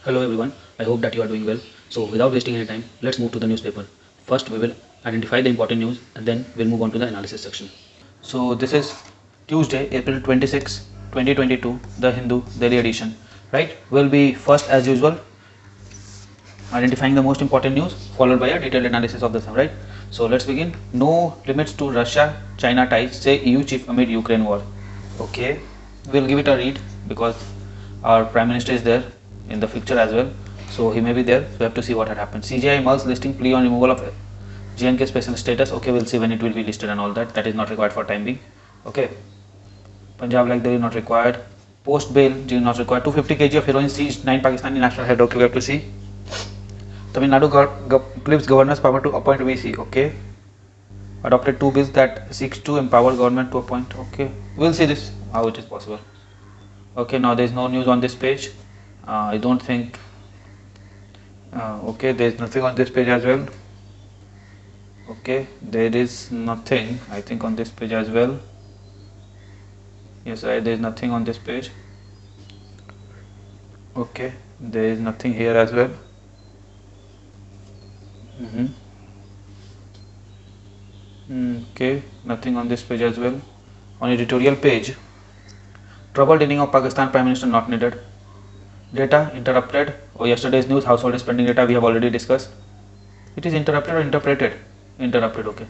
Hello everyone, I hope that you are doing well. So without wasting any time, let's move to the newspaper. First we will identify the important news and then we'll move on to the analysis section. So this is Tuesday, April 26, 2022, the Hindu Daily edition. Right? We'll be first as usual identifying the most important news followed by a detailed analysis of the same, right? So let's begin. No limits to Russia China ties, say EU chief amid Ukraine war. Okay, we'll give it a read because our prime minister is there in the picture as well, so he may be there. We have to see what had happened. CGI mulls listing plea on removal of JNK special status. Okay, we'll see when it will be listed and all that. That is not required for time being. Okay, Punjab like there is not required. Post bail is not required. 250 kg of heroin seized. 9 Pakistani national head. Okay, we have to see. Tamil Nadu gives governors power to appoint VC. Okay, adopted two bills that seeks to empower government to appoint. Okay, we'll see this how it is possible. Okay, now there is no news on this page. I don't think. Okay, there is nothing on this page as well. Okay, there is nothing. I think on this page as well. Yes, right. There is nothing on this page. Okay, there is nothing here as well. Okay, nothing on this page as well. On editorial page, troubled inning of Pakistan Prime Minister not needed. Data interrupted. Oh, yesterday's news, household spending data we have already discussed. It is interrupted or interpreted? Interrupted, okay.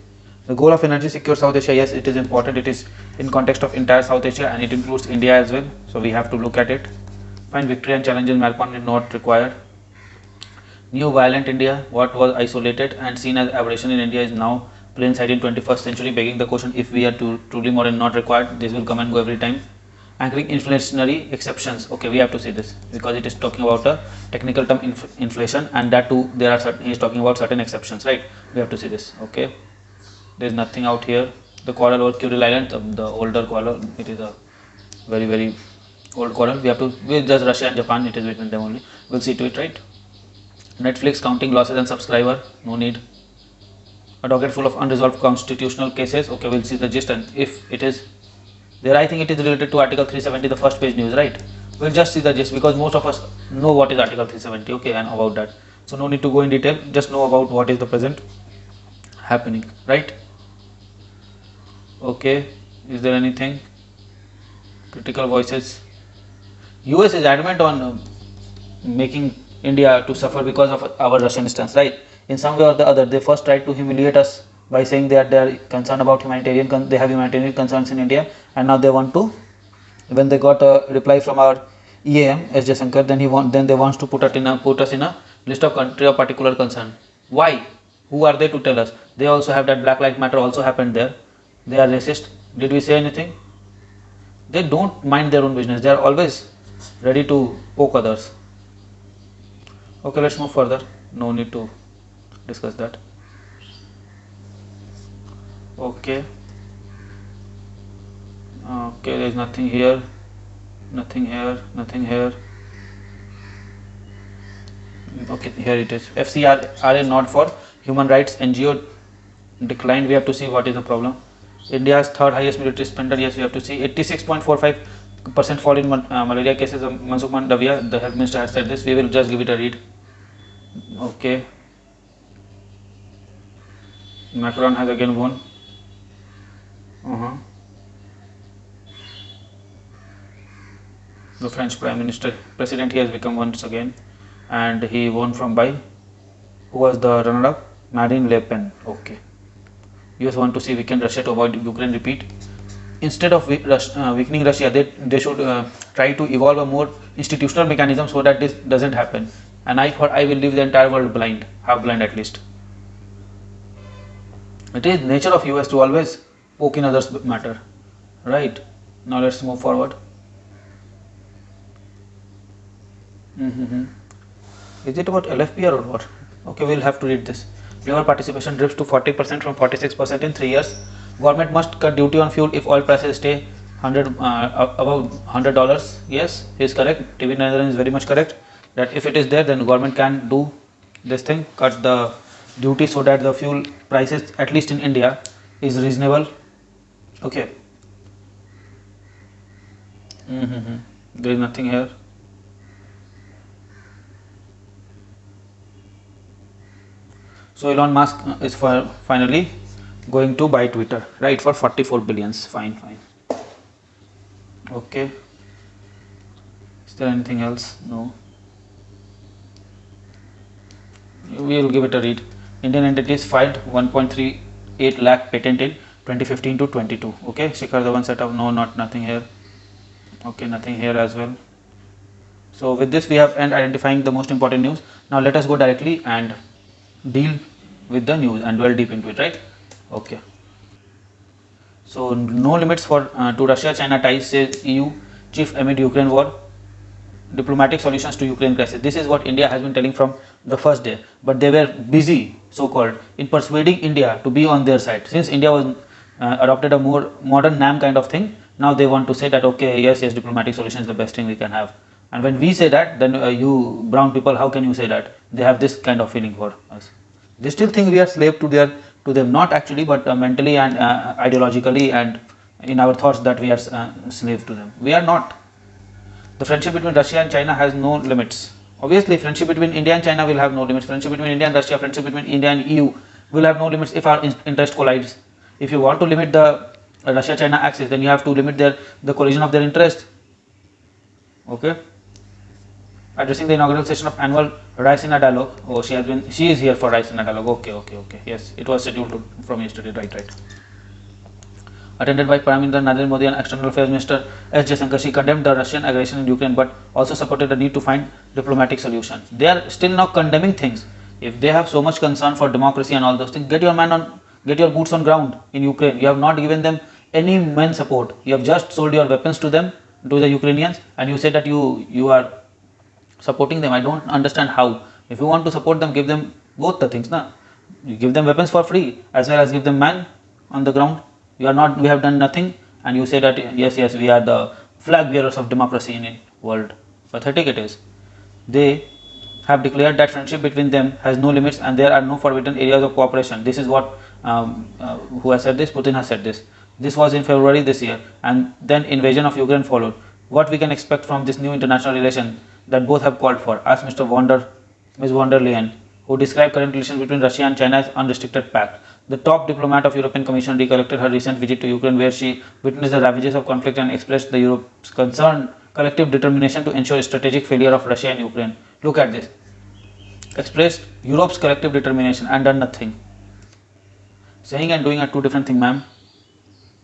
The goal of energy secure South Asia, yes, it is important. It is in context of entire South Asia and it includes India as well. So we have to look at it. Find victory and challenges malcontent not required. New violent India, what was isolated and seen as aberration in India is now plain sight in 21st century, begging the question if we are truly modern not required. This will come and go every time. Anchoring inflationary exceptions. Okay, we have to see this because it is talking about a technical term inflation, and that too there are certain, he is talking about certain exceptions, right? We have to see this. Okay, there is nothing out here. The coral over Kuril Island, the older coral, it is a very old coral. We'll just Russia and Japan, it is between them only. We'll see to it, right? Netflix counting losses and subscriber, no need. A docket full of unresolved constitutional cases. Okay, we'll see the gist, and if it is there, I think it is related to Article 370, the first page news, right? We'll just see the gist because most of us know what is Article 370, okay, and about that. So no need to go in detail, just know about what is the present happening, right? Okay, is there anything? Critical voices. US is adamant on making India to suffer because of our Russian stance, right? In some way or the other, they first tried to humiliate us by saying that they are concerned about they have humanitarian concerns in India, and now they want to. When they got a reply from our EAM S. Jaishankar, then they want to put us in a list of country of particular concern. Why? Who are they to tell us? They also have that Black Lives Matter also happened there. They are racist. Did we say anything? They don't mind their own business. They are always ready to poke others. Okay, let's move further. No need to discuss that. Okay, there is nothing here, nothing here. Okay, here it is. FCRA not for human rights NGO declined. We have to see what is the problem. India's third highest military spender. Yes, we have to see. 86.45% fall in malaria cases. Mansukh Mandavia, the health minister, has said this. We will just give it a read. Okay, Macron has again won. The French president, he has become once again, and he won from by who was the runner-up? Marine Le Pen. Okay, US want to see weaken Russia to avoid Ukraine repeat. Instead of weakening Russia, they should try to evolve a more institutional mechanism so that this doesn't happen. And I thought I will leave the entire world blind, half blind at least. It is nature of US to always poke in others' matter, right? Now let's move forward. Is it about LFPR or what? Okay, we'll have to read this. Labor participation dips to 40% from 46% in 3 years. Government must cut duty on fuel if oil prices stay above $100. Yes, he is correct. TV Narendran is very much correct. That if it is there, then government can do this thing, cut the duty so that the fuel prices, at least in India, is reasonable. Okay. There is nothing here. So Elon Musk is finally going to buy Twitter, right, for 44 billions. Fine. Okay. Is there anything else? No. We will give it a read. Indian entities filed 1.38 lakh patent in 2015 to 22. Okay. Shikhar Dhawan setup. No, nothing here. Okay, nothing here as well. So with this we have end identifying the most important news. Now let us go directly and deal with the news and dwell deep into it, right? Okay. So no limits for to Russia-China ties, says EU chief amid Ukraine war. Diplomatic solutions to Ukraine crisis. This is what India has been telling from the first day, but they were busy, so-called, in persuading India to be on their side. Since India was adopted a more modern NAM kind of thing, now they want to say that okay, yes, diplomatic solution is the best thing we can have. And when we say that, then you brown people, how can you say that? They have this kind of feeling for us. They still think we are slave to them, not actually, but mentally and ideologically and in our thoughts that we are slave to them. We are not. The friendship between Russia and China has no limits. Obviously, friendship between India and China will have no limits. Friendship between India and Russia, friendship between India and EU will have no limits if our interest collides. If you want to limit the Russia-China axis, then you have to limit the collision of their interest. Okay. Addressing the inaugural session of annual Raisina dialogue. Oh, she is here for Raisina dialogue. Okay. Yes, it was scheduled from yesterday. Right. Attended by Prime Minister Narendra Modi and External Affairs Minister S. Jaishankar, she condemned the Russian aggression in Ukraine, but also supported the need to find diplomatic solutions. They are still now condemning things. If they have so much concern for democracy and all those things, get your boots on ground in Ukraine. You have not given them any men support. You have just sold your weapons to them, to the Ukrainians, and you say that you are supporting them. I don't understand how. If you want to support them, give them both the things. You give them weapons for free as well as give them man on the ground. We have done nothing, and you say that yes, we are the flag bearers of democracy in the world. Pathetic it is. They have declared that friendship between them has no limits and there are no forbidden areas of cooperation. This is what who has said this? Putin has said this. This was in February this year, and then invasion of Ukraine followed. What we can expect from this new international relation that both have called for? Asked Ms. von der Leyen, who described current relations between Russia and China as unrestricted pact. The top diplomat of European Commission recollected her recent visit to Ukraine, where she witnessed the ravages of conflict and expressed the Europe's concerned collective determination to ensure strategic failure of Russia and Ukraine. Look at this. Expressed Europe's collective determination and done nothing. Saying and doing are two different things, ma'am.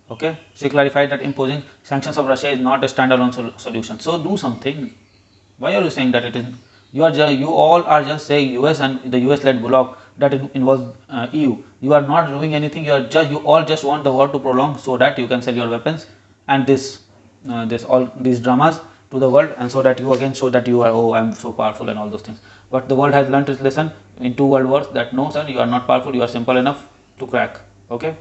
Okay. She clarified that imposing sanctions of Russia is not a standalone solution. So do something. Why are you saying that it is? You all are just saying US and the US-led bloc that involves EU. You are not doing anything. You all just want the war to prolong so that you can sell your weapons and all these dramas to the world, and so that you again show that you are I'm so powerful and all those things. But the world has learned its lesson in 2 world wars that no, sir, you are not powerful. You are simple enough to crack. Okay.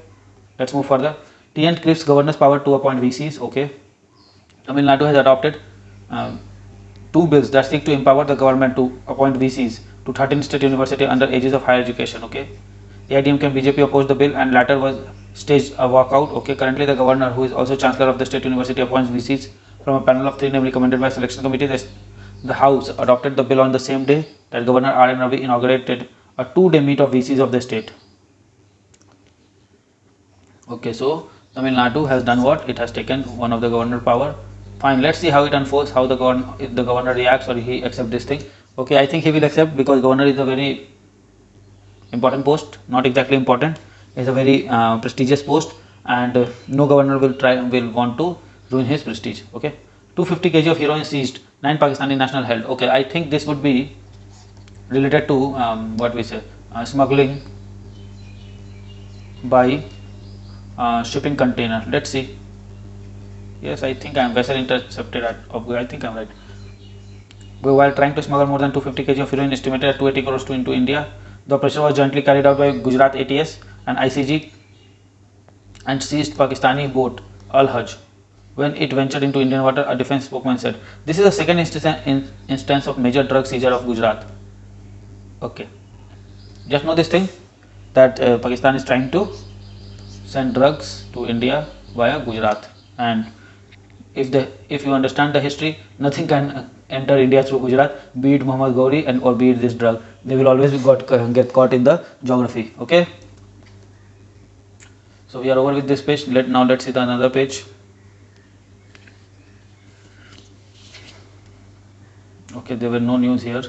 Let's move further. TN clips governors' power to appoint VCs. Okay. Tamil Nadu has adopted 2 bills that seek to empower the government to appoint VCs to 13 state universities under aegis of higher education. Okay. AIDMK and BJP opposed the bill, and latter was staged a walkout. Okay. Currently, the governor, who is also chancellor of the state university, appoints VCs from a panel of 3 names recommended by selection committee. The House adopted the bill on the same day that Governor R.N. Ravi inaugurated a 2-day meet of VCs of the state. Okay, so Tamil Nadu has done what? It has taken one of the governor power. Fine, let's see how it unfolds, how if the governor reacts or he accepts this thing. Okay, I think he will accept, because governor is a very important post, not exactly important, it's a very prestigious post, and no governor will want to ruin his prestige. Okay, 250 kg of heroin seized, 9 Pakistani national held. Okay, I think this would be related to what we say, smuggling by shipping container. Let's see. Yes, I think I am vessel intercepted at I think I am right. While trying to smuggle more than 250 kg of heroin estimated at 280 crores into India, the operation was jointly carried out by Gujarat ATS and ICG and seized Pakistani boat Al-Hajj when it ventured into Indian water, a defense spokesman said. This is the second instance of major drug seizure of Gujarat. Okay, just know this thing, that Pakistan is trying to send drugs to India via Gujarat, and if you understand the history, nothing can enter India through Gujarat, be it Muhammad Gauri and or be it this drug, they will always get caught in the geography. Okay. So we are over with this page. Let's see the another page. Okay, there were no news here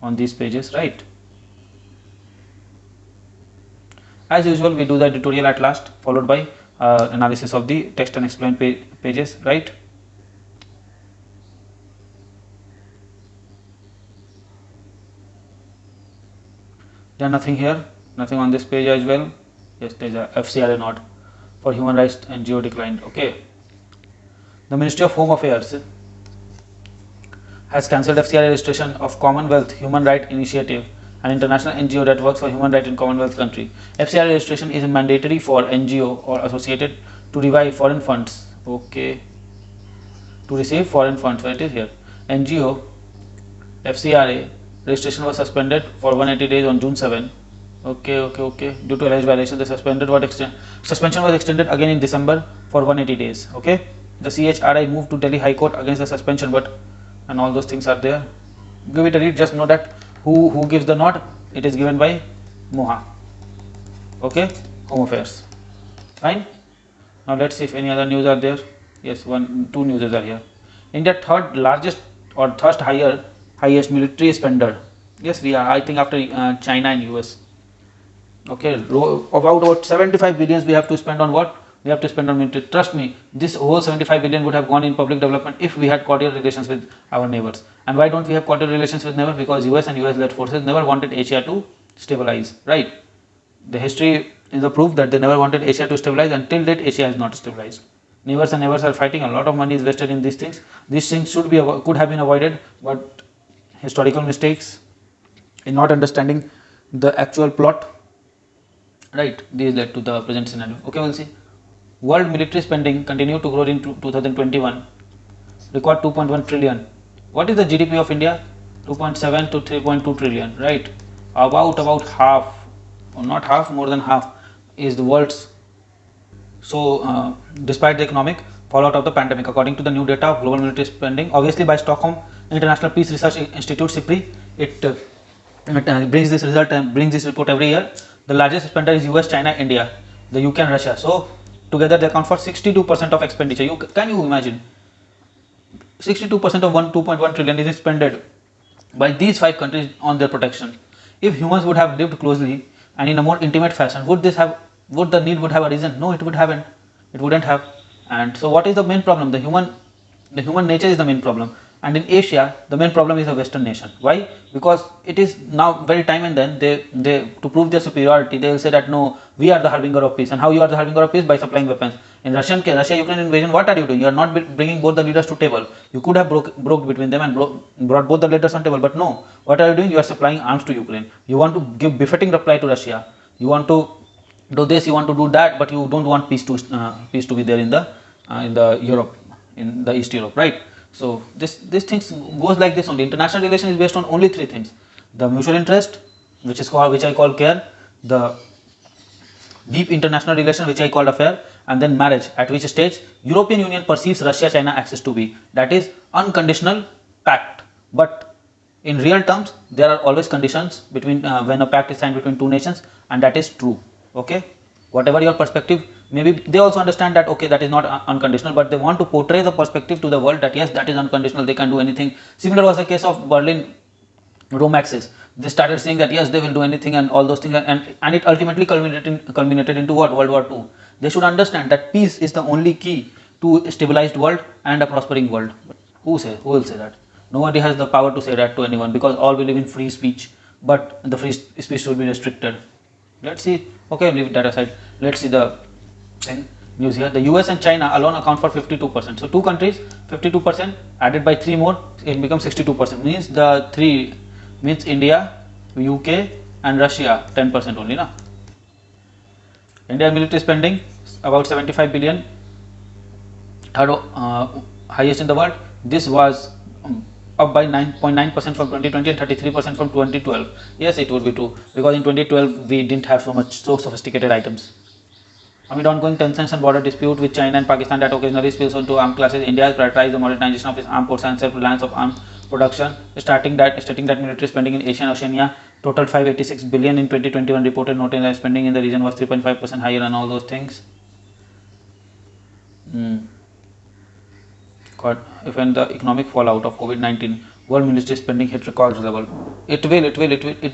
on these pages, right? As usual, we do the editorial at last, followed by analysis of the text and explain pages, right? Then nothing here, nothing on this page as well. Yes, there is a FCRA not for human rights NGO declined. Okay. The Ministry of Home Affairs has cancelled FCRA registration of Commonwealth Human Rights Initiative, an international NGO that works for human rights in Commonwealth country. FCRA registration is mandatory for NGO or associated to revive foreign funds. Okay. To receive foreign funds, where it is here. NGO FCRA registration was suspended for 180 days on June 7. Okay. Due to alleged violation, the suspension was extended again in December for 180 days. Okay. The CHRI moved to Delhi High Court against the suspension, but and all those things are there. Give it a read. Just know that who gives the nod. It is given by MOHA. Okay. Home Affairs. Fine. Now let's see if any other news are there. Yes, two news are here. India third largest or third highest military spender. Yes, we are. I think after China and US. Okay, about 75 billions we have to spend on what? We have to spend on military. Trust me, this whole 75 billion would have gone in public development if we had cordial relations with our neighbors. And why don't we have cordial relations with neighbors? Because US and US-led forces never wanted Asia to stabilize, right? The history is a proof that they never wanted Asia to stabilize. Until date, Asia has not stabilized. Neighbors and neighbors are fighting. A lot of money is wasted in these things. These things could have been avoided, but historical mistakes in not understanding the actual plot, right? These led to the present scenario. Okay, we'll see. World military spending continued to grow in 2021. Record 2.1 trillion. What is the GDP of India? 2.7 to 3.2 trillion, right? About half, or not half, more than half is the world's. So, despite the economic fallout of the pandemic, according to the new data of global military spending, obviously by Stockholm International Peace Research Institute (SIPRI), it brings this result and brings this report every year. The largest spender is US, China, India, the UK and Russia. So together they account for 62% of expenditure. Can you imagine? 62% of 2.1 trillion is expended by these 5 countries on their protection. If humans would have lived closely and in a more intimate fashion, would the need would have arisen? No, it wouldn't have. And so what is the main problem? The human nature is the main problem. And in Asia, the main problem is a Western nation. Why? Because it is now very time and then they to prove their superiority, they will say that no, we are the harbinger of peace. And how you are the harbinger of peace? By supplying weapons. In Russia-Ukraine invasion, what are you doing? You are not bringing both the leaders to table. You could have broke between them and brought both the leaders on table. But no, what are you doing? You are supplying arms to Ukraine. You want to give befitting reply to Russia. You want to do this, you want to do that, but you don't want peace to be there in the Europe, in the East Europe, right? So this things goes like this only. International relation is based on only 3 things: the mutual interest, which I call care; the deep international relation, which I call affair; and then marriage, at which stage European Union perceives Russia-China access to be. That is unconditional pact. But in real terms, there are always conditions between when a pact is signed between 2 nations, and that is true. Okay, whatever your perspective, maybe they also understand that okay, that is not unconditional, but they want to portray the perspective to the world that yes, that is unconditional, they can do anything. Similar was the case of Berlin Rome Axis. They started saying that yes, they will do anything and all those things, and it ultimately culminated into what? World War II. They should understand that peace is the only key to a stabilized world and a prospering world. But who will say that? Nobody has the power to say that to anyone, because all believe in free speech, but the free speech should be restricted. Let's see. Okay, leave that aside. Let's see the news here. The US and China alone account for 52%. So 2 countries, 52%, added by 3 more, it becomes 62%. Means the 3 means India, UK and Russia 10% only. Na? India military spending about 75 billion, third highest in the world. This was up by 9.9% from 2020 and 33% from 2012. Yes, it would be true, because in 2012 we didn't have so sophisticated items. Amid ongoing tensions and border dispute with China and Pakistan that occasionally spills onto armed classes, India has prioritized the modernization of its armed forces and self-reliance of armed production, stating that military spending in Asia and Oceania totaled 586 billion in 2021, reported noting that spending in the region was 3.5% higher and all those things. Even the economic fallout of COVID-19, world military spending hit record level. It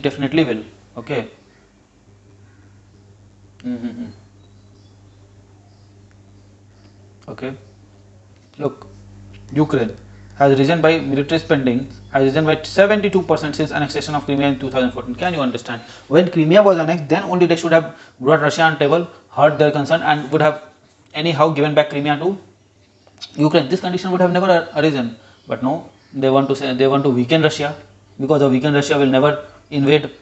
definitely will. Okay. Okay. Look, Ukraine has risen by military spending has risen by 72% since annexation of Crimea in 2014. Can you understand? When Crimea was annexed, then only they should have brought Russia on table, heard their concern, and would have anyhow given back Crimea to Ukraine. This condition would have never arisen. But no, they want to weaken Russia, because a weakened Russia will never invade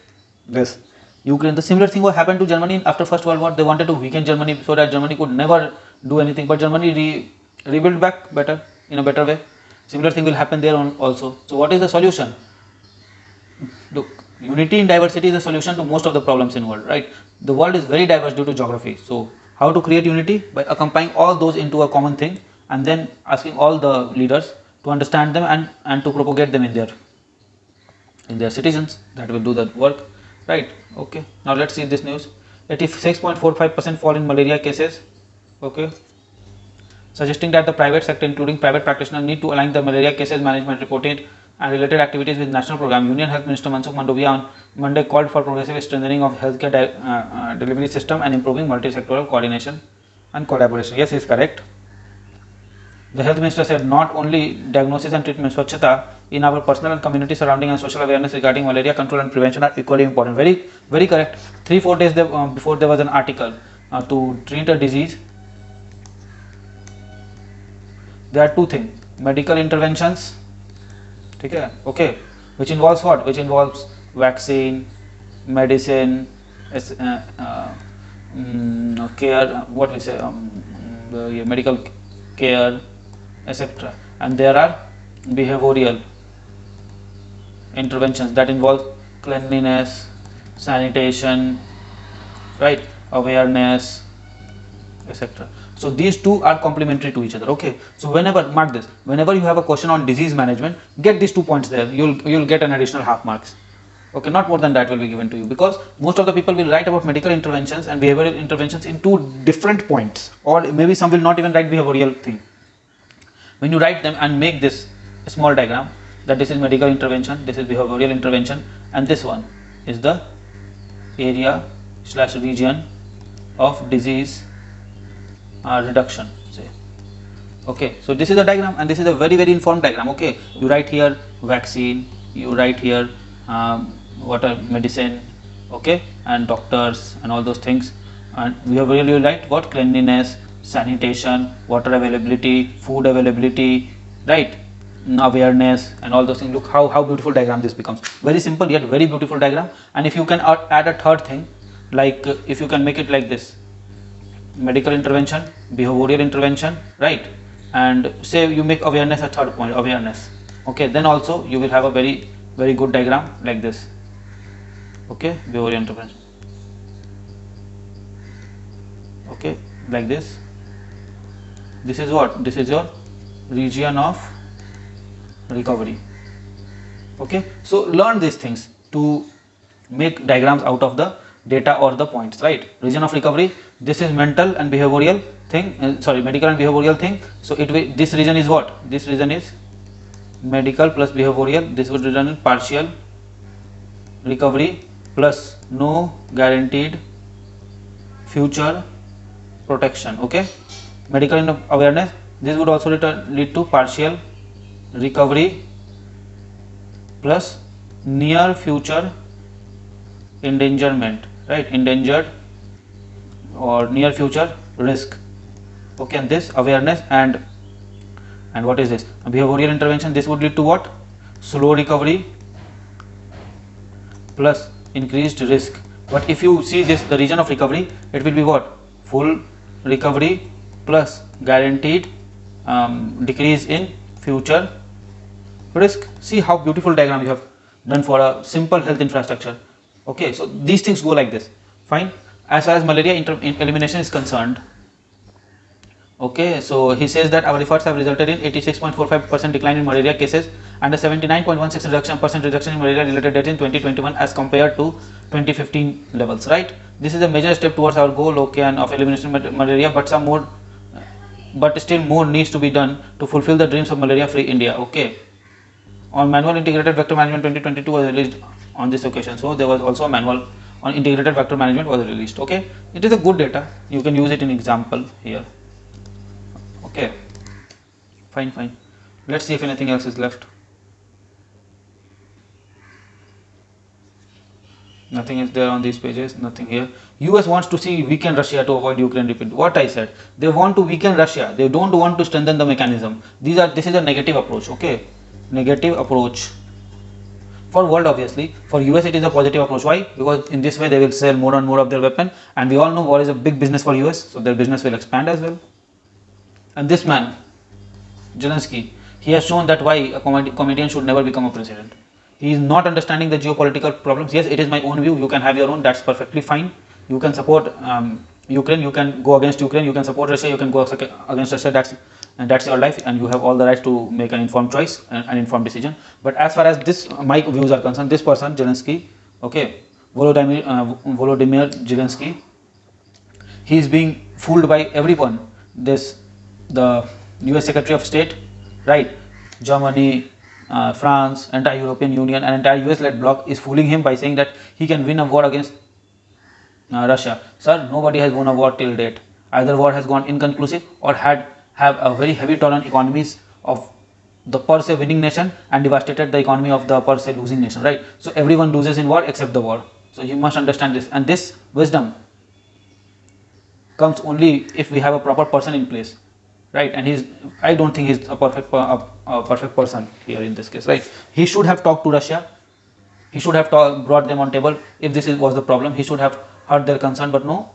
this Ukraine. The similar thing what happened to Germany after First World War. They wanted to weaken Germany so that Germany could never do anything, but Germany rebuilt back better, in a better way. Similar thing will happen there also. So what is the solution? Look, unity in diversity is the solution to most of the problems in the world, right? The world is very diverse due to geography. So how to create unity? By accompanying all those into a common thing, and then asking all the leaders to understand them and to propagate them in their citizens. That will do the work, right? Okay, now let's see this news. 86.45% fall in malaria cases. Okay, suggesting that the private sector, including private practitioners, need to align the malaria cases management reporting and related activities with national program. Union Health Minister Mansukh Mandavia on Monday called for progressive strengthening of healthcare delivery system and improving multi-sectoral coordination and collaboration. Yes, he is correct. The health minister said not only diagnosis and treatment, swachhata in our personal and community surrounding and social awareness regarding malaria control and prevention are equally important. Very, very correct. 3-4 days before there was an article to treat a disease. There are two things: medical interventions, okay, which involves what? Which involves vaccine, medicine, care, what we say, medical care, etc. And there are behavioral interventions that involve cleanliness, sanitation, right, awareness, etc. So these two are complementary to each other. Okay, so mark this, whenever you have a question on disease management, get these 2 points there. You'll get an additional half marks. Okay, not more than that will be given to you, because most of the people will write about medical interventions and behavioral interventions in 2 different points, or maybe some will not even write behavioral thing. When you write them and make this small diagram, that this is medical intervention, this is behavioral intervention, and this one is the area/region of disease reduction, say. Okay, so this is a diagram, and this is a very, very informed diagram. Okay, you write here vaccine, you write here medicine, okay, and doctors and all those things, and we have really write what? Cleanliness, sanitation, water availability, food availability, right, awareness, and all those things. Look how beautiful diagram this becomes. Very simple yet very beautiful diagram. And if you can add a third thing, like if you can make it like this: medical intervention, behavioral intervention, right, and say you make awareness a third point, awareness, okay, then also you will have a very, very good diagram like this. Okay, behavioral intervention, okay, like this. This is what? This is your region of recovery. Okay, so learn these things to make diagrams out of the data or the points, right? Region of recovery, this is mental and behavioral thing, medical and behavioral thing. So this region is what? This region is medical plus behavioral. This would result in partial recovery plus no guaranteed future protection. Okay, medical and awareness, this would also lead to partial recovery plus near future endangerment, right, endangered or near future risk. Okay, and this awareness and what is this? Behavioral intervention, this would lead to what? Slow recovery plus increased risk. But if you see this, the region of recovery, it will be what? Full recovery plus guaranteed decrease in future risk. See how beautiful diagram you have done for a simple health infrastructure. Okay, so these things go like this. Fine. as far as malaria elimination is concerned, okay, so he says that our efforts have resulted in 86.45% decline in malaria cases and a 79.16% reduction in malaria related deaths in 2021 as compared to 2015 levels, right? This is a major step towards our goal, okay, and of elimination malaria, but still more needs to be done to fulfill the dreams of malaria free India, okay. On manual integrated vector management 2022 was released on this occasion, so there was also a manual on integrated vector management was released, okay. It is a good data, you can use it in example here, okay. Fine, let's see if anything else is left. Nothing is there on these pages, nothing here. US wants to see weaken Russia to avoid Ukraine repeat. What I said, they want to weaken Russia, they don't want to strengthen the mechanism. This is a negative approach, okay. Negative approach for world, obviously. For US it is a positive approach. Why? Because in this way they will sell more and more of their weapon, and we all know war is a big business for US, so their business will expand as well. And this man Zelensky, he has shown that why a comedian should never become a president. He is not understanding the geopolitical problems. Yes, it is my own view, you can have your own, that's perfectly fine. You can support Ukraine, you can go against Ukraine, you can support Russia, you can go against Russia, that's your life, and you have all the rights to make an informed choice and an informed decision. But as far as this my views are concerned, this person Zelensky, okay, Volodymyr Zelensky, he is being fooled by everyone. The US Secretary of State, right, Germany, France, entire European Union and entire US led bloc is fooling him by saying that he can win a war against Russia. Sir, nobody has won a war till date. Either war has gone inconclusive or have a very heavy toll on economies of the per se winning nation and devastated the economy of the per se losing nation, right? So everyone loses in war except the war. So you must understand this, and this wisdom comes only if we have a proper person in place, right? And I don't think he's a perfect person here in this case, right? He should have talked to Russia, he should have brought them on table. If this was the problem, he should have heard their concern, but no,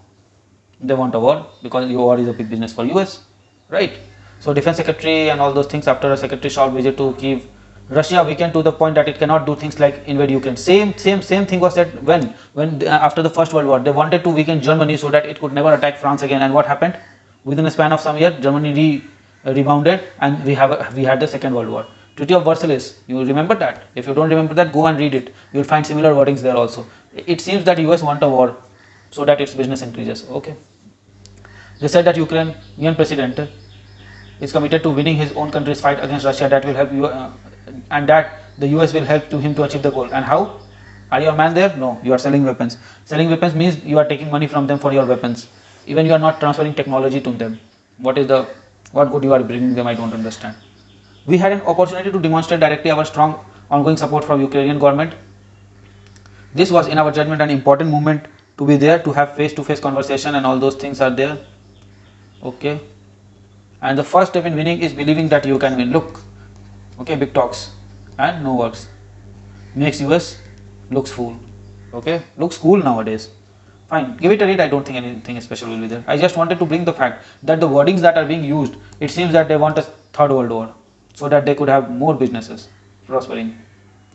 they want a war because war is a big business for US, right? So defense secretary and all those things, after a secretary short visit to Kiev, Russia weakened to the point that it cannot do things like invade Ukraine. Same thing was said when after the First World War, they wanted to weaken Germany so that it could never attack France again. And what happened? Within a span of some years, Germany rebounded, and we had the Second World War. Treaty of Versailles, you remember that? If you don't remember that, go and read it. You will find similar wordings there also. It seems that US want a war so that its business increases. Okay. They said that Ukrainian president is committed to winning his own country's fight against Russia. That will help you, and that the US will help him to achieve the goal. And how? Are you a man there? No, you are selling weapons. Selling weapons means you are taking money from them for your weapons. Even you are not transferring technology to them. What good you are bringing them? I don't understand. We had an opportunity to demonstrate directly our strong ongoing support for Ukrainian government. This was, in our judgment, an important movement to be there, to have face-to-face conversation, and all those things are there. Okay. And the first step in winning is believing that you can win. Look, okay, big talks and no works makes US looks fool. Okay, looks cool nowadays. Fine, give it a read. I don't think anything special will be there. I just wanted to bring the fact that the wordings that are being used, it seems that they want a third world war so that they could have more businesses prospering.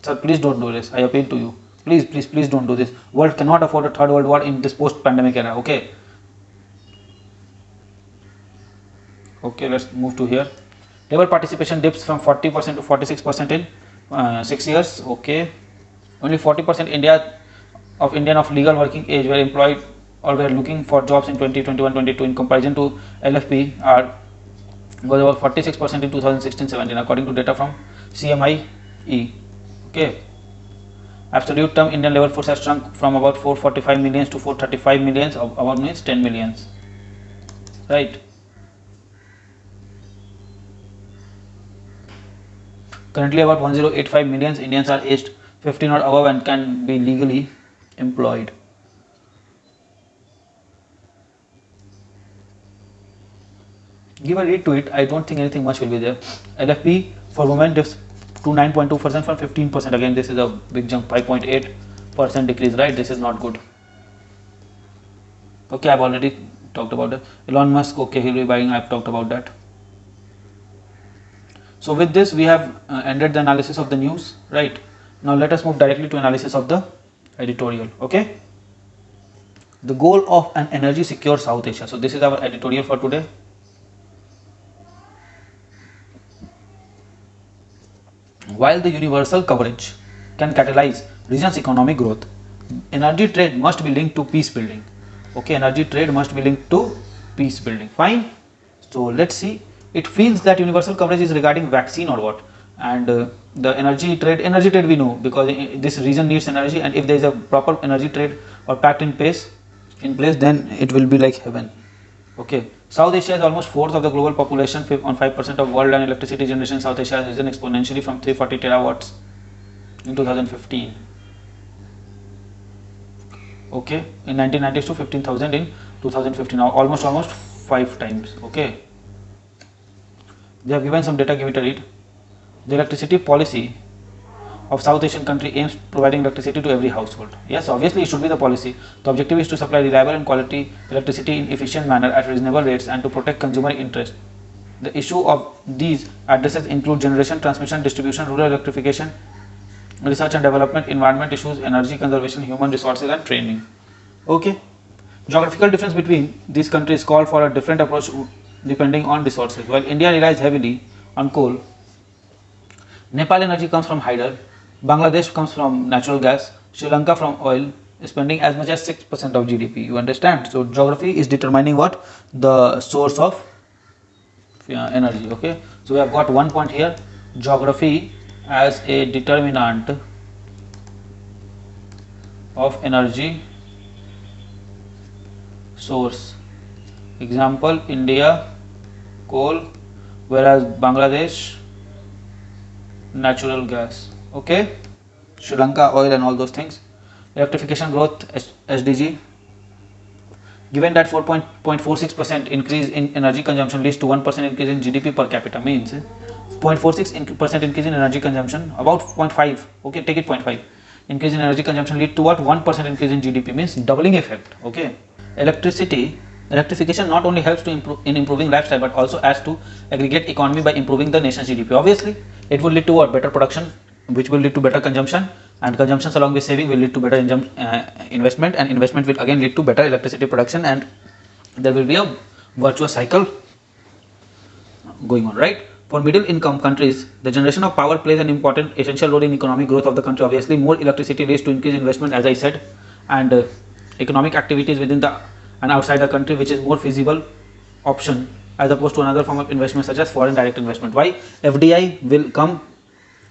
Sir, please don't do this. I appeal to you. Please don't do this. World cannot afford a third world war in this post-pandemic era. Okay. Okay, let's move to here. Labor participation dips from 40% to 46% in 6 years. Okay, only 40% Indian of legal working age were employed or were looking for jobs in 2021-22 in comparison to LFP was about 46% in 2016-17 according to data from CMIE. Okay, absolute term Indian labor force has shrunk from about 445 millions to 435 millions, about means 10 millions, right? Currently about 1085 millions Indians are aged 15 or above and can be legally employed. Give a read to it. I don't think anything much will be there. LFP for women dips to 9.2% from 15%. Again, this is a big jump, 5.8% decrease, right? This is not good. Okay, I've already talked about it. Elon Musk, okay, he'll be buying, I've talked about that. So with this we have ended the analysis of the news, right? Now let us move directly to analysis of the editorial. Okay, The goal of an energy secure South Asia. So this is our editorial for today. While the universal coverage can catalyze region's economic growth, energy trade must be linked to peace building. Okay, energy trade must be linked to peace building. Fine. So let's see. It feels that universal coverage is regarding vaccine or what, and the energy trade we know, because this region needs energy, and if there is a proper energy trade or pact in place, then it will be like heaven. Okay, South Asia is almost fourth of the global population, on 5% of world and electricity generation. South Asia has risen exponentially from 340 terawatts in 2015. Okay, in 1990s to 15,000 in 2015. Now almost 5 times. Okay, they have given some data. Give it a read. The electricity policy of South Asian country aims providing electricity to every household. Yes, obviously it should be the policy. The objective is to supply reliable and quality electricity in efficient manner at reasonable rates and to protect consumer interest. The issue of these addresses include generation, transmission, distribution, rural electrification, research and development, environment issues, energy conservation, human resources and training. Okay. Geographical difference between these countries call for a different approach depending on resources. While India relies heavily on coal, Nepal energy comes from hydel, Bangladesh comes from natural gas, Sri Lanka from oil, spending as much as 6% of GDP. You understand? So geography is determining what? The source of energy. Okay. So we have got 1 point here. Geography as a determinant of energy source. Example, India coal, whereas Bangladesh natural gas. Okay, Sri Lanka oil and all those things. Electrification growth, SDG. Given that 4.46% increase in energy consumption leads to 1% increase in GDP per capita, means 0.46% increase in energy consumption, about 0.5. Okay, take it 0.5 increase in energy consumption lead to what? 1% increase in GDP, means doubling effect. Okay, electrification not only helps to improving lifestyle but also adds to aggregate economy by improving the nation's GDP. Obviously, it will lead to what? Better production, which will lead to better consumption, and consumptions along with saving will lead to better investment, and investment will again lead to better electricity production, and there will be a virtuous cycle going on, right? For middle income countries, the generation of power plays an important essential role in economic growth of the country. Obviously, more electricity leads to increased investment, as I said, and economic activities within the and outside the country, which is more feasible option as opposed to another form of investment such as foreign direct investment. Why? FDI will come,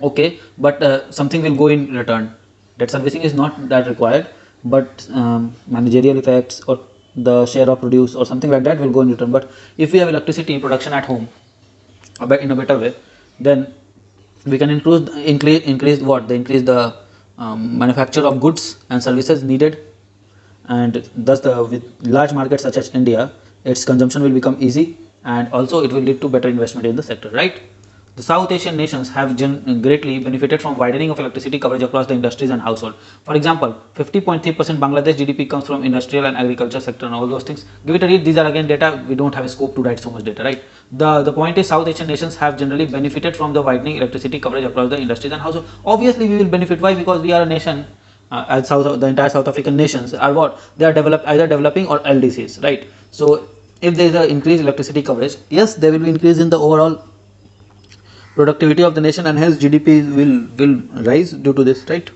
okay, but something will go in return. Debt servicing is not that required, but managerial effects or the share of produce or something like that will go in return. But if we have electricity production at home in a better way, then we can increase the manufacture of goods and services needed, and thus with large markets such as India, its consumption will become easy, and also it will lead to better investment in the sector, right? The South Asian nations have greatly benefited from widening of electricity coverage across the industries and household. For example, 50.3% Bangladesh GDP comes from industrial and agriculture sector and all those things. Give it a read. These are again data. We don't have a scope to write so much data, right? The point is, South Asian nations have generally benefited from the widening electricity coverage across the industries and household. Obviously, we will benefit. Why? Because we are a nation. As the entire South African nations are what? They are either developing or LDCs, right? So if there is an increased electricity coverage, yes, there will be increase in the overall productivity of the nation, and hence GDP will rise due to this, right?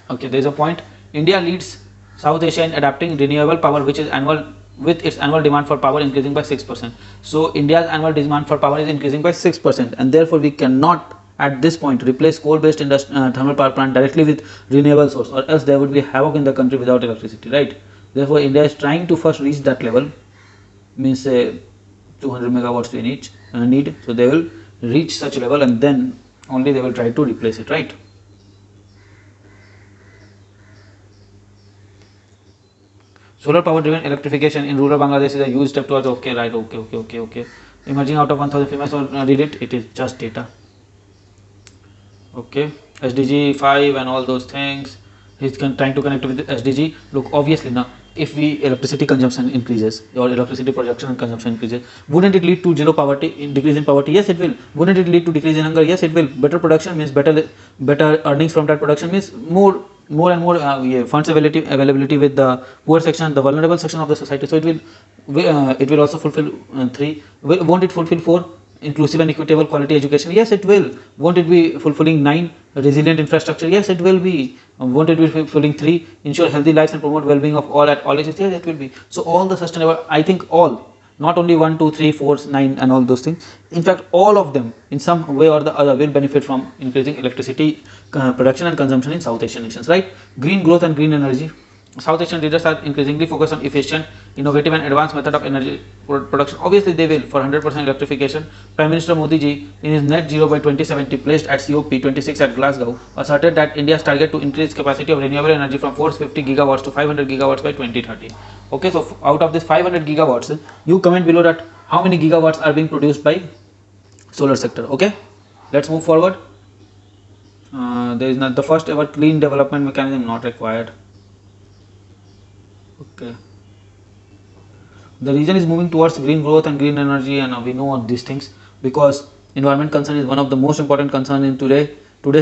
Okay, there is a point. India leads South Asia in adapting renewable power, which is with its annual demand for power increasing by 6%. So India's annual demand for power is increasing by 6%, and therefore we cannot at this point replace coal-based thermal power plant directly with renewable source, or else there would be havoc in the country without electricity, right? Therefore, India is trying to first reach that level, means 200 megawatts we need. So they will reach such level, and then only they will try to replace it, right? Solar power driven electrification in rural Bangladesh is a huge step towards okay. Emerging out of 1000 females, or read it. It is just data. Okay, SDG 5 and all those things. He's trying to connect with SDG. Look, obviously now, if electricity consumption increases or electricity production and consumption increases, wouldn't it lead to zero poverty, decrease in poverty? Yes, it will. Wouldn't it lead to decrease in hunger? Yes, it will. Better production means better earnings from that production, means more more and more funds availability with the poor section, the vulnerable section of the society. So it will also fulfill 3. Won't it fulfill 4? Inclusive and equitable quality education? Yes, it will. Won't it be fulfilling 9? Resilient infrastructure? Yes, it will be. Won't it be fulfilling 3? Ensure healthy lives and promote well-being of all at all ages? Yes, it will be. So all the sustainable, I think all, not only 1, 2, 3, 4, 9 and all those things. In fact, all of them in some way or the other will benefit from increasing electricity production and consumption in South Asian nations, right? Green growth and green energy. South Asian leaders are increasingly focused on efficient, innovative and advanced method of energy production. Obviously they will, for 100% electrification. Prime Minister Modi ji in his net zero by 2070 placed at COP26 at Glasgow asserted that India's target to increase capacity of renewable energy from 450 gigawatts to 500 gigawatts by 2030. Okay, so out of this 500 gigawatts, you comment below that how many gigawatts are being produced by solar sector. Okay, let's move forward. There is not the first ever clean development mechanism not required. Okay, the region is moving towards green growth and green energy, and we know these things because environment concern is one of the most important concerns in today's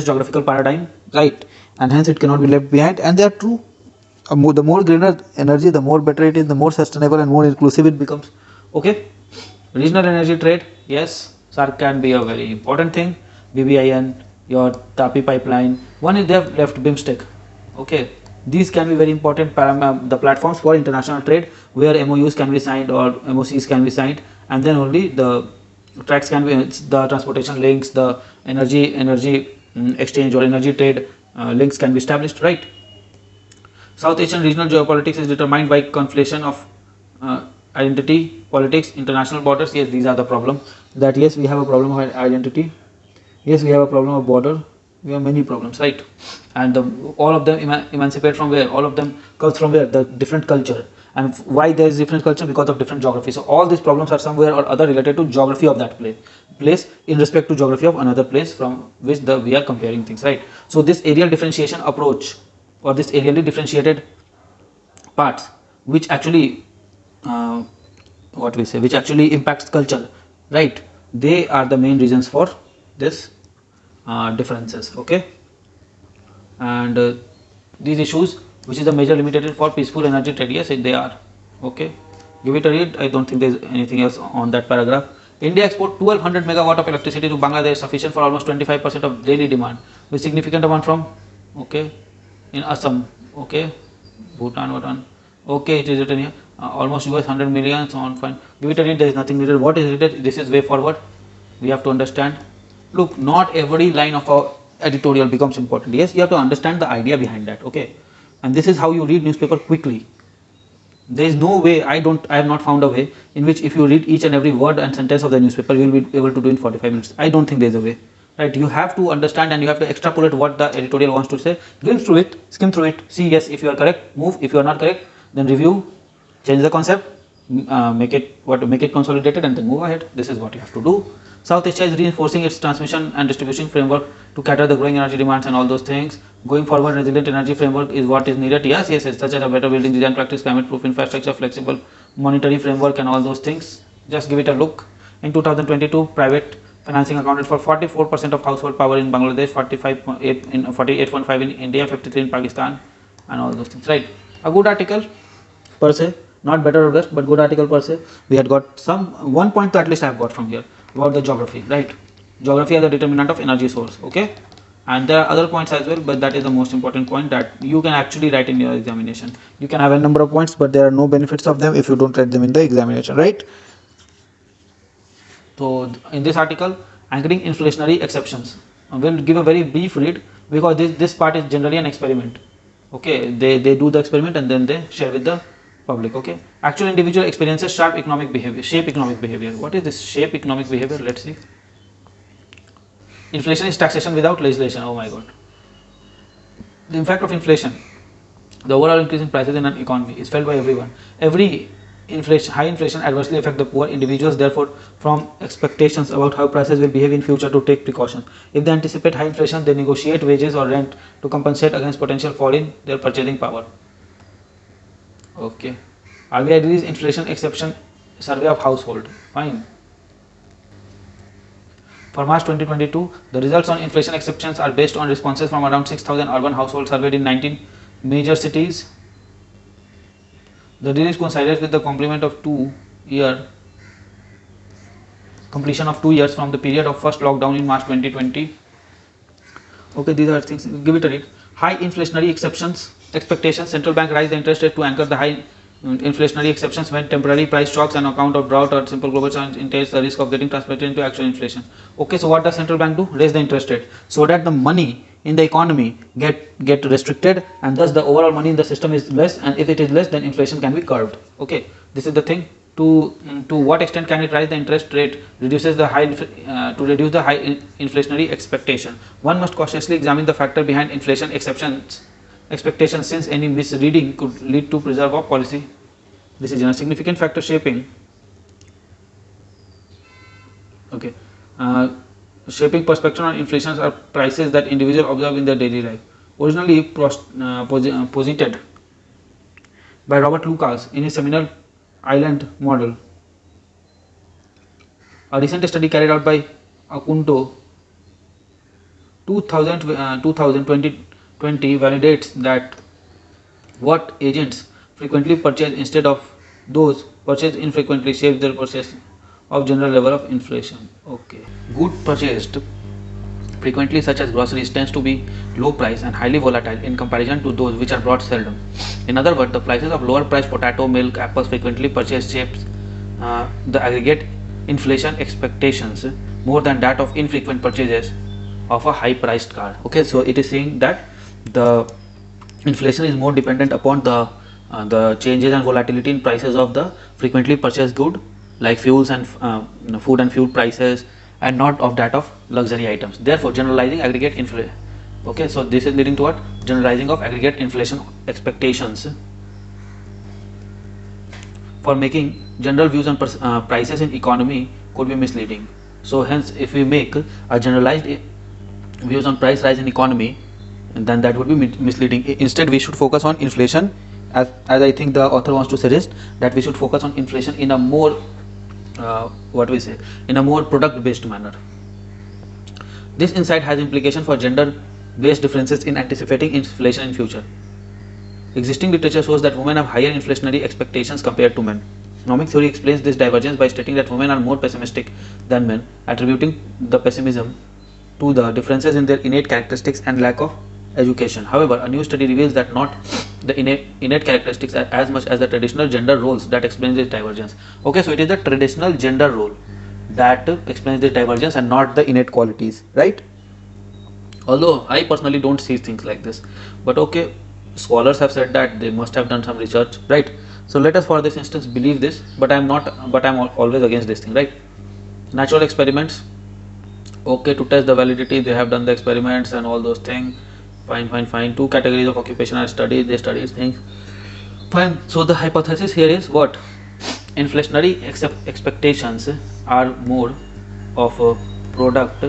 geographical paradigm, right? And hence it cannot be left behind, and they are true. The more greener energy, the more better it is, the more sustainable and more inclusive it becomes. Okay, regional energy trade, yes, SARC can be a very important thing. BBIN, your TAPI pipeline, one is they have left BIMSTEC. Okay, these can be very important the platforms for international trade where MOUs can be signed or MOCs can be signed, and then only the tracks can be, the transportation links, the energy exchange or energy trade links can be established, right? South Asian regional geopolitics is determined by conflation of identity, politics, international borders. Yes, these are the problem. That yes, we have a problem of identity. Yes, we have a problem of border. We have many problems, right? And all of them emancipate from where? All of them comes from where? The different culture. And why there is different culture? Because of different geography. So all these problems are somewhere or other related to geography of that place in respect to geography of another place from which we are comparing things, right? So this areal differentiation approach or this areally differentiated parts which actually which actually impacts culture, right? They are the main reasons for this differences. Okay, and these issues which is the major limitator for peaceful energy trade, yes they are. Okay, give it a read. I don't think there is anything else on that paragraph. India export 1200 megawatt of electricity to Bangladesh, sufficient for almost 25% of daily demand, with significant amount from okay in Assam. Okay, Bhutan. Okay, it is written here. Almost US 100 million. So on fine. Give it a read. There is nothing needed. What is needed? This is way forward. We have to understand. Look, not every line of our editorial becomes important. Yes, you have to understand the idea behind that. Okay, and this is how you read newspaper quickly. There is no way. I have not found a way in which if you read each and every word and sentence of the newspaper, you will be able to do in 45 minutes. I don't think there is a way. Right, you have to understand and you have to extrapolate what the editorial wants to say. Glimpse through it, skim through it, see yes if you are correct, move. If you are not correct, then review, change the concept, make it consolidated, and then move ahead. This is what you have to do. South Asia is reinforcing its transmission and distribution framework to cater the growing energy demands and all those things. Going forward, resilient energy framework is what is needed. Yes, such as a better building design practice, climate-proof infrastructure, flexible monetary framework, and all those things. Just give it a look. In 2022, private financing accounted for 44% of household power in Bangladesh, 48.5 in India, 53 in Pakistan, and all those things. Right. A good article per se, not better or best, but good article per se. We had got one point at least I have got from here about the geography. Right. Geography as the determinant of energy source. Okay. And there are other points as well, but that is the most important point that you can actually write in your examination. You can have a number of points, but there are no benefits of them if you don't write them in the examination. Right. So in this article, anchoring inflationary exceptions, we'll give a very brief read because this part is generally an experiment. Okay, they do the experiment and then they share with the public. Okay, actual individual experiences shape economic behavior. What is this shape economic behavior? Let's see. Inflation is taxation without legislation. Oh my god. The impact of inflation, the overall increase in prices in an economy, is felt by everyone. High inflation adversely affect the poor individuals, therefore from expectations about how prices will behave in future to take precautions. If they anticipate high inflation, they negotiate wages or rent to compensate against potential fall in their purchasing power. Okay. RBI released inflation exception survey of household. Fine. For March 2022, the results on inflation exceptions are based on responses from around 6,000 urban households surveyed in 19 major cities. The release coincides with the completion of 2 years from the period of first lockdown in March 2020. Okay, these are things. Give it a read. High inflationary expectations. Central bank raised the interest rate to anchor the high inflationary exceptions when temporary price shocks on account of drought or simple global challenge entails the risk of getting translated into actual inflation. Okay, so what does central bank do? Raise the interest rate so that the money in the economy get restricted, and thus the overall money in the system is less, and if it is less, then inflation can be curbed. Okay, this is the thing. To what extent can it rise the interest rate reduces the high to reduce the high inflationary expectation? One must cautiously examine the factor behind inflation expectations, since any misreading could lead to preserve of policy decision. A significant factor shaping shaping perspective on inflation are prices that individuals observe in their daily life. Originally posited by Robert Lucas in his seminal Island model, a recent study carried out by Akunto 2020 validates that what agents frequently purchase instead of those purchased infrequently shapes their purchase of general level of inflation. Okay, good purchased frequently, such as groceries, tends to be low price and highly volatile in comparison to those which are bought seldom. In other words, the prices of lower priced potato, milk, apples frequently purchased shapes the aggregate inflation expectations more than that of infrequent purchases of a high priced car. Okay, so it is saying that the inflation is more dependent upon the changes and volatility in prices of the frequently purchased good like fuels and food and fuel prices, and not of that of luxury items. Therefore, generalizing aggregate inflation. Okay, so this is leading to what? Generalizing of aggregate inflation expectations. For making general views on prices in economy could be misleading. So hence, if we make a generalized views on price rise in economy, then that would be misleading. Instead, we should focus on inflation, as I think the author wants to suggest that we should focus on inflation in a more in a more product based manner. This insight has implication for gender based differences in anticipating inflation in future. Existing literature shows that women have higher inflationary expectations compared to men. Economic theory explains this divergence by stating that women are more pessimistic than men, attributing the pessimism to the differences in their innate characteristics and lack of education. However, a new study reveals that not the innate characteristics as much as the traditional gender roles that explains this divergence. Okay, so it is the traditional gender role that explains this divergence and not the innate qualities, right? Although I personally don't see things like this, but okay, scholars have said that they must have done some research, right? So let us for this instance believe this, but I'm always against this thing, right? Natural experiments, okay, to test the validity they have done the experiments and all those things. Fine. Two categories of occupation are studied, they study things. Fine. So the hypothesis here is what? Inflationary expectations are more of a product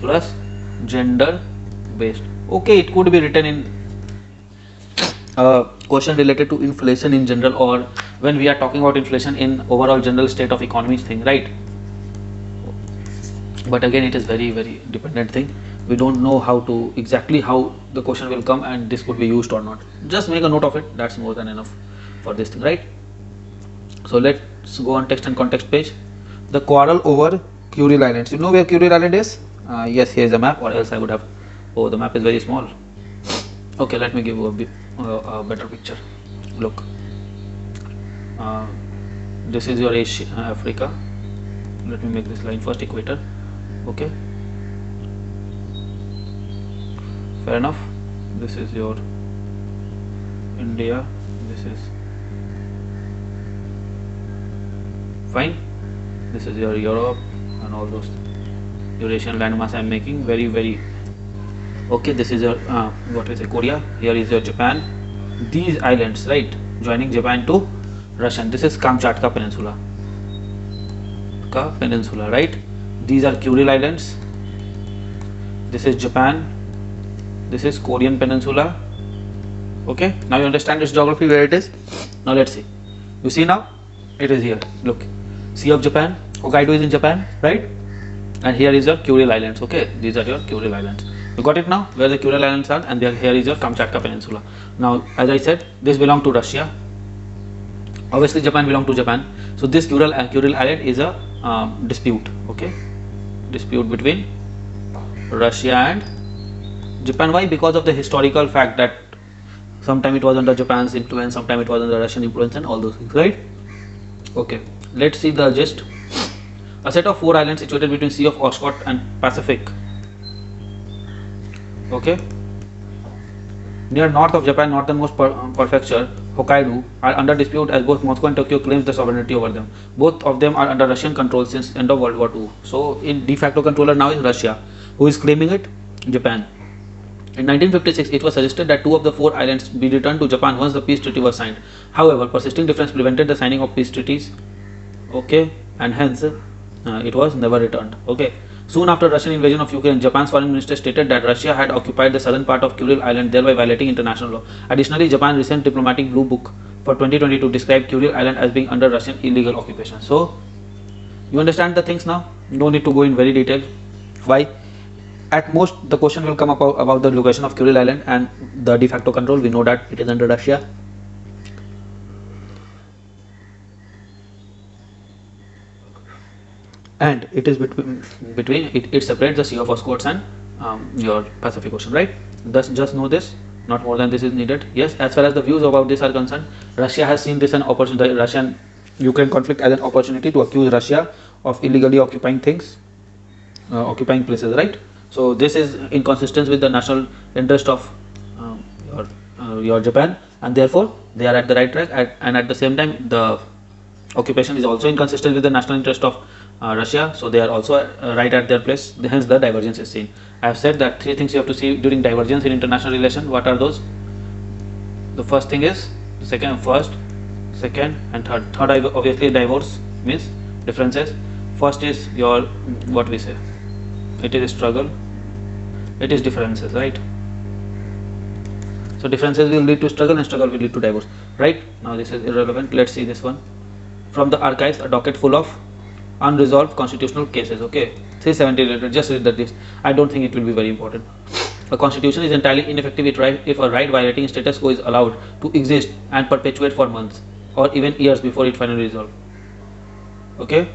plus gender based. Okay, it could be written in a question related to inflation in general, or when we are talking about inflation in overall general state of economy thing, right? But again, it is very dependent thing. We don't know how the question will come and this could be used or not. Just make a note of it, that's more than enough for this thing, right? So let's go on text and context page. The quarrel over Kurile Islands. You know where Kurile Island is? Yes, here is a map, or else I would have, the map is very small. Okay, let me give you a better picture. Look, this is your Asia, Africa. Let me make this line first, equator. Okay, fair enough. This is your India, this is fine. This is your Europe and all those Eurasian landmass I am making very okay. This is your Korea. Here is your Japan. These islands, right, joining Japan to Russian. This is Kamchatka Peninsula, right? These are Kurile Islands. This is Japan. This is Korean Peninsula. Okay, now you understand its geography, where it is. Now let's see. You see now, it is here. Look, Sea of Japan. Hokkaido is in Japan, right? and here is your Kuril Islands. Okay, these are your Kuril Islands. You got it now, where the Kuril Islands are, and here is your Kamchatka Peninsula. Now, as I said, this belongs to Russia. Obviously, Japan belongs to Japan. So this Kuril Island is a dispute. Okay, dispute between Russia and Japan. Why? Because of the historical fact that sometime it was under Japan's influence, sometime it was under Russian influence, and all those things, right? Okay, let's see the gist. A set of 4 islands situated between Sea of Okhotsk and Pacific. Okay, near north of Japan, northernmost prefecture Hokkaido are under dispute as both Moscow and Tokyo claims the sovereignty over them. Both of them are under Russian control since end of World War II. So, in de facto controller now is Russia. Who is claiming it? Japan. In 1956, it was suggested that 2 of the 4 islands be returned to Japan once the peace treaty was signed. However, persisting difference prevented the signing of peace treaties. Okay, and hence it was never returned. Okay. Soon after Russian invasion of Ukraine, Japan's foreign minister stated that Russia had occupied the southern part of Kuril Island, thereby violating international law. Additionally, Japan's recent diplomatic blue book for 2022 described Kuril Island as being under Russian illegal occupation. So, you understand the things now? No need to go in very detail. Why? At most, the question will come about the location of Kuril Island and the de facto control. We know that it is under Russia. And it is between it separates the Sea of Okhotsk and your Pacific Ocean, right? Thus, just know this. Not more than this is needed. Yes, as far as the views about this are concerned, Russia has seen this an opportunity, the Russian-Ukraine conflict, as an opportunity to accuse Russia of illegally occupying things, occupying places, right? So this is inconsistent with the national interest of your Japan, and therefore they are at the right track. And at the same time, the occupation is also inconsistent with the national interest of Russia, so they are also right at their place. Hence, the divergence is seen. I have said that 3 things you have to see during divergence in international relation. What are those? The first thing is first, second, and third. Third, obviously, divorce means differences. First is your what we say. It is struggle. It is differences, right? So differences will lead to struggle, and struggle will lead to divorce, right? Now this is irrelevant. Let's see this one. From the archives, a docket full of unresolved constitutional cases. Okay, 370 related. Just read that list. I don't think it will be very important. A constitution is entirely ineffective if a right violating status quo is allowed to exist and perpetuate for months or even years before it finally resolved. Okay.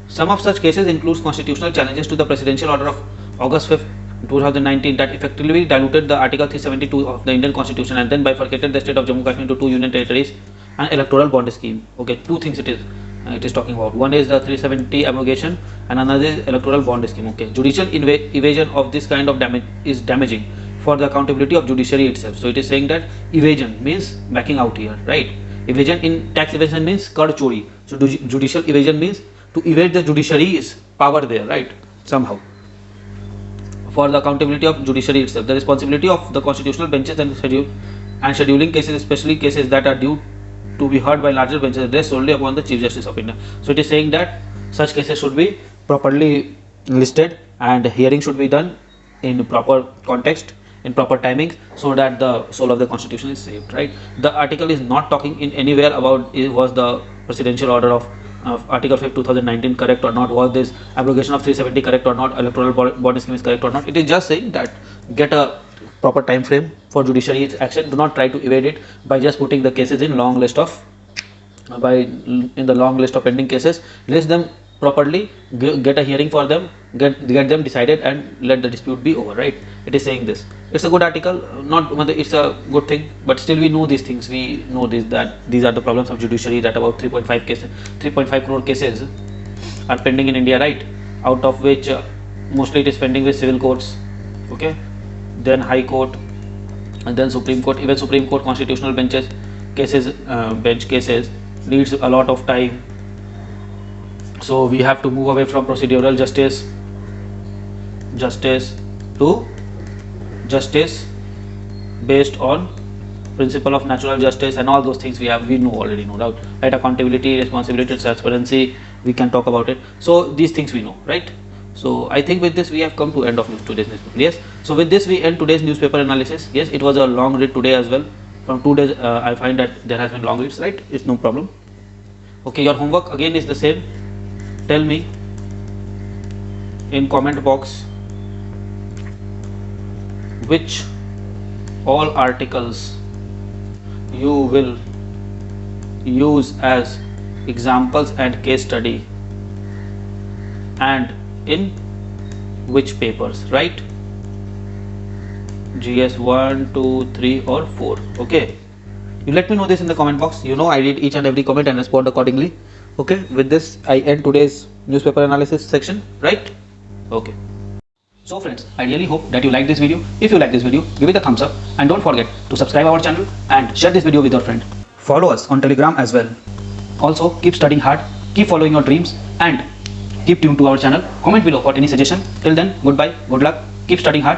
Some of such cases includes constitutional challenges to the presidential order of August 5th, 2019 that effectively diluted the Article 372 of the Indian Constitution and then bifurcated the state of Jammu Kashmir into 2 union territories and electoral bond scheme. Okay, 2 things it is talking about. One is the 370 abrogation and another is electoral bond scheme. Okay, judicial evasion of this kind of damage is damaging for the accountability of judiciary itself. So it is saying that evasion means backing out here, right? Evasion in tax evasion means kar chori. So judicial evasion means to evade the judiciary's power there, right? Somehow. For the accountability of judiciary itself, the responsibility of the constitutional benches and scheduling cases, especially cases that are due to be heard by larger benches, rests solely upon the Chief Justice of India. So it is saying that such cases should be properly listed and hearing should be done in proper context, in proper timing, so that the soul of the constitution is saved, right? The article is not talking in anywhere about was the presidential order of Article 5 2019 correct or not, was this abrogation of 370 correct or not, electoral bond scheme is correct or not. It is just saying that get a proper time frame for judiciary action. Do not try to evade it by just putting the cases in the long list of pending cases. List them properly, get a hearing for them, get them decided, and let the dispute be over, right? It is saying this. It's a good article, it's a good thing, but still we know these things. We know that these are the problems of judiciary, that about 3.5 crore cases are pending in India, right? Out of which mostly it is pending with civil courts, okay, then High Court, and then Supreme Court. Even Supreme Court constitutional bench cases needs a lot of time. So we have to move away from procedural justice to justice based on principle of natural justice and all those things we already know, right? Accountability, responsibility, transparency, we can talk about it. So these things we know, right? So I think with this we have come to end of today's newspaper. Yes, so with this we end today's newspaper analysis. Yes, it was a long read today as well. From 2 days I find that there has been long reads, right? It's no problem. Okay, your homework again is the same. Tell me in comment box which all articles you will use as examples and case study and in which papers, right? GS 1, 2, 3 or 4. Okay, you let me know this in the comment box. You know I read each and every comment and respond accordingly. Okay, with this I end today's newspaper analysis section, right? Okay. So friends, I really hope that you like this video. If you like this video, give it a thumbs up and don't forget to subscribe our channel and share this video with your friend. Follow us on Telegram as well. Also, keep studying hard, keep following your dreams and keep tuned to our channel. Comment below for any suggestion. Till then, goodbye, good luck, keep studying hard.